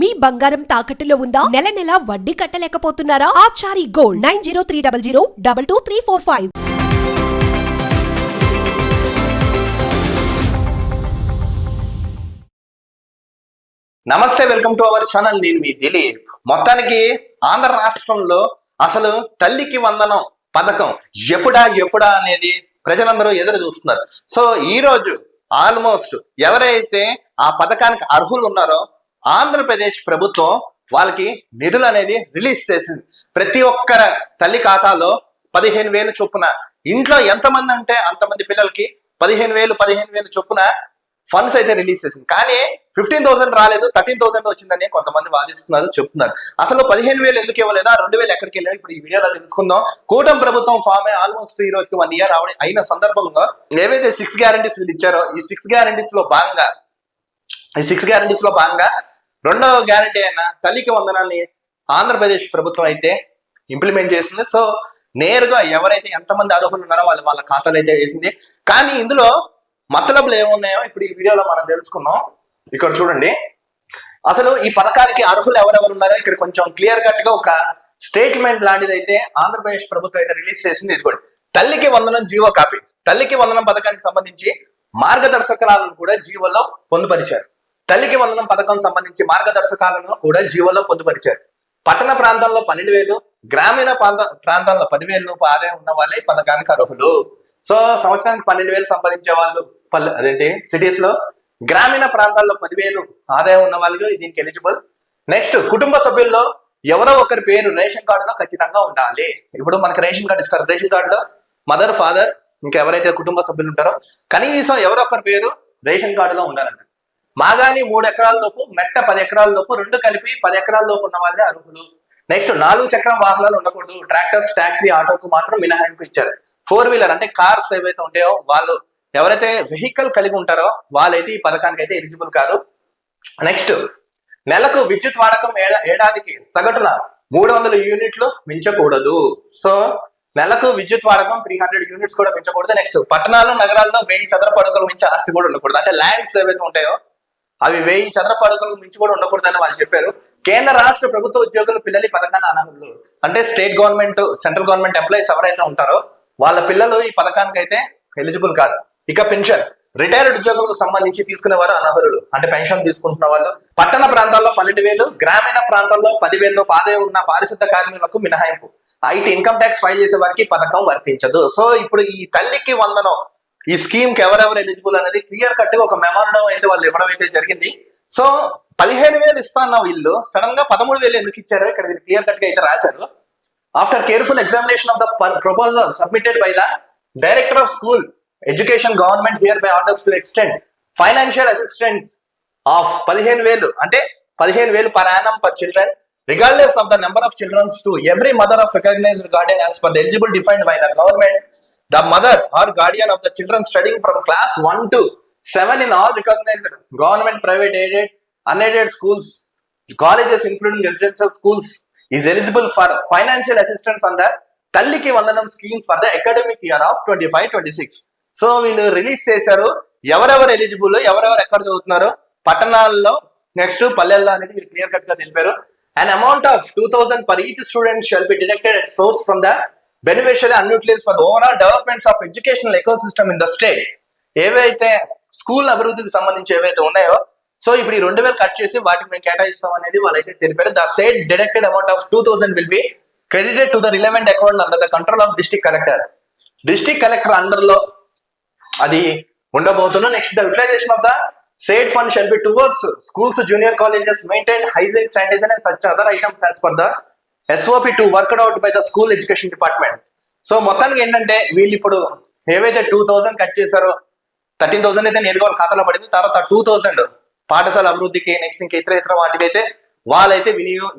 మీ బంగారం తాకట్టులో ఉందా? నెల నెల వడ్డీ కట్టలేకపోతున్నారా? ఆచారి గోల్డ్ 9030022345. నమస్తే, వెల్కమ్ టు అవర్ ఛానల్. నేను మీ దిలీప్. మొత్తానికి ఆంధ్ర రాష్ట్రంలో అసలు తల్లికి వందనం పథకం ఎప్పుడా అనేది ప్రజలందరూ ఎదురు చూస్తున్నారు. సో ఈ రోజు ఆల్మోస్ట్ ఎవరైతే ఆ పథకానికి అర్హులు ఉన్నారో ఆంధ్రప్రదేశ్ ప్రభుత్వం వాళ్ళకి నిధులు అనేది రిలీజ్ చేసింది. ప్రతి ఒక్కరి తల్లి ఖాతాలో 15,000 చొప్పున, ఇంట్లో ఎంతమంది అంటే అంతమంది పిల్లలకి 15,000 చొప్పున ఫండ్స్ అయితే రిలీజ్ చేసింది. కానీ 15,000 రాలేదు, 13,000 వచ్చిందని కొంతమంది వాదిస్తున్నారు, చెప్తున్నారు. అసలు 15,000 ఎందుకు ఇవ్వలేదా, 2,000 ఎక్కడికి వెళ్ళారు? ఇప్పుడు ఈ వీడియోలో తెలుసుకుందాం. కూటమి ప్రభుత్వం ఫామ్ అయ్యి ఆల్మోస్ట్ ఈ రోజుకి 1 ఇయర్ అయిన సందర్భంగా ఏవైతే 6 గ్యారంటీస్ వీళ్ళు ఇచ్చారో ఈ 6 గ్యారంటీస్ లో భాగంగా రెండవ గ్యారంటీ అయిన తల్లికి వందనాన్ని ఆంధ్రప్రదేశ్ ప్రభుత్వం అయితే ఇంప్లిమెంట్ చేసింది. సో నేరుగా ఎవరైతే ఎంతమంది అర్హులు ఉన్నారో వాళ్ళ ఖాతాలు అయితే వేసింది. కానీ ఇందులో మతలబులు ఏమున్నాయో ఇప్పుడు ఈ వీడియోలో మనం తెలుసుకుందాం. ఇక్కడ చూడండి, అసలు ఈ పథకానికి అర్హులు ఎవరెవరు ఉన్నారో ఇక్కడ కొంచెం క్లియర్ కట్ గా ఒక స్టేట్మెంట్ లాంటిది అయితే ఆంధ్రప్రదేశ్ ప్రభుత్వం అయితే రిలీజ్ చేసింది. ఇది కూడా తల్లికి వందనం జీవో కాపీ. తల్లికి వందనం పథకానికి సంబంధించి మార్గదర్శకాలను కూడా జీవోలో పొందుపరిచారు. తల్లికి వందనం పథకం సంబంధించి మార్గదర్శకాలను కూడా జీవోలో పొందుపరిచారు. పట్టణ ప్రాంతాల్లో 12,000, గ్రామీణ ప్రాంతాల్లో 10,000 రూపాయలు ఆదాయం ఉన్న వాళ్ళే పథకానికి అర్హులు. సో సంవత్సరానికి 12,000 సంపాదించే వాళ్ళు సిటీస్ లో, గ్రామీణ ప్రాంతాల్లో 10,000 ఆదాయం ఉన్న వాళ్ళు దీనికి ఎలిజిబుల్. నెక్స్ట్, కుటుంబ సభ్యుల్లో ఎవరో ఒకరి పేరు రేషన్ కార్డులో ఖచ్చితంగా ఉండాలి. ఇప్పుడు మనకి రేషన్ కార్డు ఇస్తారు, రేషన్ కార్డులో మదర్, ఫాదర్, ఇంకెవరైతే కుటుంబ సభ్యులు ఉంటారో కనీసం ఎవరో ఒకరి పేరు రేషన్ కార్డులో ఉండాలంట. మాగాని 3 ఎకరాల లోపు, మెట్ట 10 ఎకరాల లోపు, 2 కలిపి 10 ఎకరాల లోపు ఉన్న వాళ్ళే అర్హులు. నెక్స్ట్, 4 చక్రం వాహనాలు ఉండకూడదు. ట్రాక్టర్స్, టాక్సీ, ఆటోకు మాత్రం మినహాయింపు ఇచ్చారు. 4 వీలర్ అంటే కార్స్ ఏవైతే ఉంటాయో వాళ్ళు ఎవరైతే వెహికల్ కలిగి ఉంటారో వాళ్ళైతే ఈ పథకానికి అయితే ఎలిజిబుల్ కాదు. నెక్స్ట్, నెలకు విద్యుత్ వాడకం ఏడాదికి సగటున 300 యూనిట్లు మించకూడదు. సో నెలకు విద్యుత్ వాడకం 300 యూనిట్స్ కూడా మించకూడదు. నెక్స్ట్, పట్టణాలు, నగరాల్లో 1000 చదరపు అడుగుల మించి ఆస్తి కూడా ఉండకూడదు. అంటే ల్యాండ్స్ ఏవైతే ఉంటాయో అవి 1000 చదరపు అడుగుల మించి కూడా ఉండకూడదని వాళ్ళు చెప్పారు. కేంద్ర రాష్ట్ర ప్రభుత్వ ఉద్యోగులు పిల్లలు ఈ పథకాన్ని అనర్హులు. అంటే state government, central government employees ఎవరైతే ఉంటారో వాళ్ళ పిల్లలు ఈ పథకానికి అయితే ఎలిజిబుల్ కాదు. ఇక పెన్షన్, రిటైర్డ్ ఉద్యోగులకు సంబంధించి తీసుకునేవారు అనర్హులు. అంటే పెన్షన్ తీసుకుంటున్న వాళ్ళు. పట్టణ ప్రాంతాల్లో 12,000, గ్రామీణ ప్రాంతాల్లో 10,000 ఆదాయం ఉన్న పారిశుద్ధ కార్మికులకు మినహాయింపు. ఐటీ, ఇన్కమ్ ట్యాక్స్ ఫైల్ చేసే వారికి పథకం వర్తించదు. సో ఇప్పుడు ఈ తల్లికి వందనం ఈ స్కీమ్ కి ఎవరెవరు ఎలిజిబుల్ అనేది క్లియర్ కట్ గా ఒక మెమోరాండం అయితే వాళ్ళు ఇవ్వడం అయితే జరిగింది. సో 15,000 ఇస్తా అన్న వీళ్ళు సడన్ గా 13,000 ఎందుకు ఇచ్చారో ఇక్కడ వీళ్ళు క్లియర్ కట్ గా అయితే రాశారు. After careful examination of the proposal submitted by the director of school education, government here by orders to extend financial assistance of 15,000 అంటే 15,000 per annum per children regardless of the number of children to every mother of recognized guardian as per the eligible defined by the government. The mother or guardian of the children studying from class 1 to 7 in all recognized government, private, aided, unaided schools, colleges including residential schools is eligible for financial assistance under Talliki Vandanam scheme for the academic year of 25-26. So వీళ్ళు release చేశారు ఎవరెవరు eligible, ఎవరెవరు ఎక్కడ చదువుతున్నారో పట్టణాల్లో, next పల్లెల్లో అనేది వీళ్ళు clear cut గా తెలిపారు. An amount of 2,000 per each student shall be deducted at source from the beneficiary unutilized for the overall developments of educational ecosystem in the state. ఏవైతే స్కూల్ అభివృద్ధికి సంబంధించి ఏవైతే ఉన్నాయో సో ఇప్పుడు ఈ 2,000 కట్ చేసి వాటికి మేము కేటాయిస్తాం అనేది వాళ్ళైతే తెలిపారు. The said deducted amount of 2,000 will be credited to the relevant account under the control of district collector. District collector under లో అది ఉండబోతున్నాం. Next, the utilization of the said fund shall be towards schools, junior colleges, maintain hygiene, sanitation and such other items as per the SOP to worked out by the school education department. So మొత్తానికి ఏంటంటే వీళ్ళు ఇప్పుడు ఏవైతే 2,000 cut చేశారో 13,000 అయితే నేరుగా వాళ్ళ ఖాతాలో పడింది. తర్వాత 2,000 పాఠశాల అభివృద్ధికి, నెక్స్ట్ ఇంకా ఇతర వాటికి అయితే వాళ్ళైతే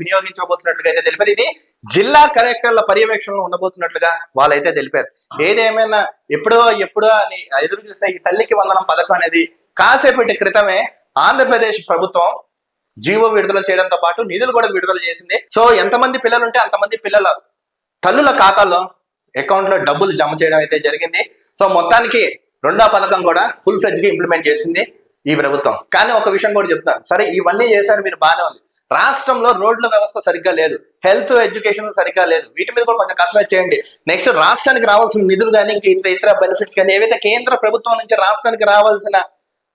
వినియోగించబోతున్నట్లుగా అయితే తెలిపారు. ఇది జిల్లా కలెక్టర్ల పర్యవేక్షణలో ఉండబోతున్నట్లుగా వాళ్ళైతే తెలిపారు. ఏదేమైనా ఎప్పుడో అని ఎదురు చూస్తే ఈ తల్లికి వందనం పథకం అనేది కాసేపటి క్రితమే ఆంధ్రప్రదేశ్ ప్రభుత్వం జీవో విడుదల చేయడంతో పాటు నిధులు కూడా విడుదల చేసింది. సో ఎంతమంది పిల్లలు ఉంటే అంతమంది పిల్లల తల్లుల ఖాతాల్లో అకౌంట్ లో డబ్బులు జమ చేయడం అయితే జరిగింది. సో మొత్తానికి రెండో పథకం కూడా ఫుల్ ఫ్లెడ్జ్ గా ఇంప్లిమెంట్ చేసింది ఈ ప్రభుత్వం. కానీ ఒక విషయం కూడా చెప్తాను, సరే ఇవన్నీ చేశారు మీరు బాగానే ఉంది, రాష్ట్రంలో రోడ్ల వ్యవస్థ సరిగ్గా లేదు, హెల్త్ ఎడ్యుకేషన్ సరిగ్గా లేదు, వీటి మీద కూడా కొంచెం కసరత్తు చేయండి. నెక్స్ట్ రాష్ట్రానికి రావాల్సిన నిధులు కానీ ఇంకా ఇతర బెనిఫిట్స్ కానీ ఏవైతే కేంద్ర ప్రభుత్వం నుంచి రాష్ట్రానికి రావాల్సిన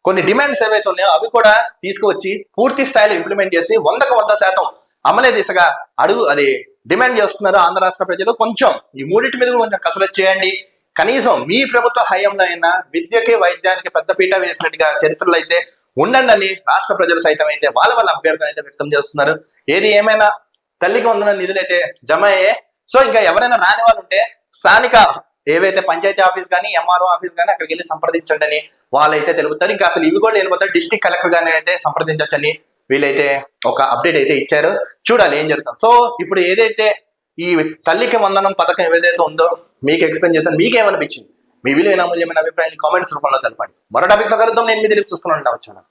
కొన్ని డిమాండ్స్ ఏవైతే ఉన్నాయో అవి కూడా తీసుకువచ్చి పూర్తి స్థాయిలో ఇంప్లిమెంట్ చేసి 100% అమలే దిశగా అది డిమాండ్ చేస్తున్నారు ఆంధ్ర రాష్ట్ర ప్రజలు. కొంచెం ఈ మూడింటి మీద కూడా కొంచెం కసరత్తు చేయండి. కనీసం మీ ప్రభుత్వ హయాంలో అయినా విద్యకి వైద్యానికి పెద్దపీట వేసినట్టుగా చరిత్రలో అయితే ఉండండి అని రాష్ట్ర ప్రజలు సైతం అయితే వాళ్ళ అభ్యర్థన అయితే వ్యక్తం చేస్తున్నారు. ఏది ఏమైనా తల్లికి వందన నిధులు అయితే జమ అయ్యాయి. సో ఇంకా ఎవరైనా రాని వాళ్ళు ఉంటే స్థానిక ఏవైతే పంచాయతీ ఆఫీస్ కానీ ఎంఆర్ఓ ఆఫీస్ కానీ అక్కడికి వెళ్ళి సంప్రదించండి అని వాళ్ళైతే తెలుపుతారు. ఇంకా అసలు ఇవి కూడా వెళ్ళిపోతారు, డిస్ట్రిక్ట్ కలెక్టర్ గానీ అయితే సంప్రదించవచ్చని వీళ్ళైతే ఒక అప్డేట్ అయితే ఇచ్చారు. చూడాలి ఏం జరుగుతుంది. సో ఇప్పుడు ఏదైతే ఈ తల్లికి వందనం పథకం ఏదైతే ఉందో మీకు ఎక్స్ప్లెయిన్ చేశాను, మీకేమనిపించింది? మీ విలువైన అమూల్యమైన అభిప్రాయాన్ని కామెంట్స్ రూపంలో తెలపండి. మరో టాపిక్ తో కలుద్దాం. నేను మీ తెలిపి చూస్తున్నాను.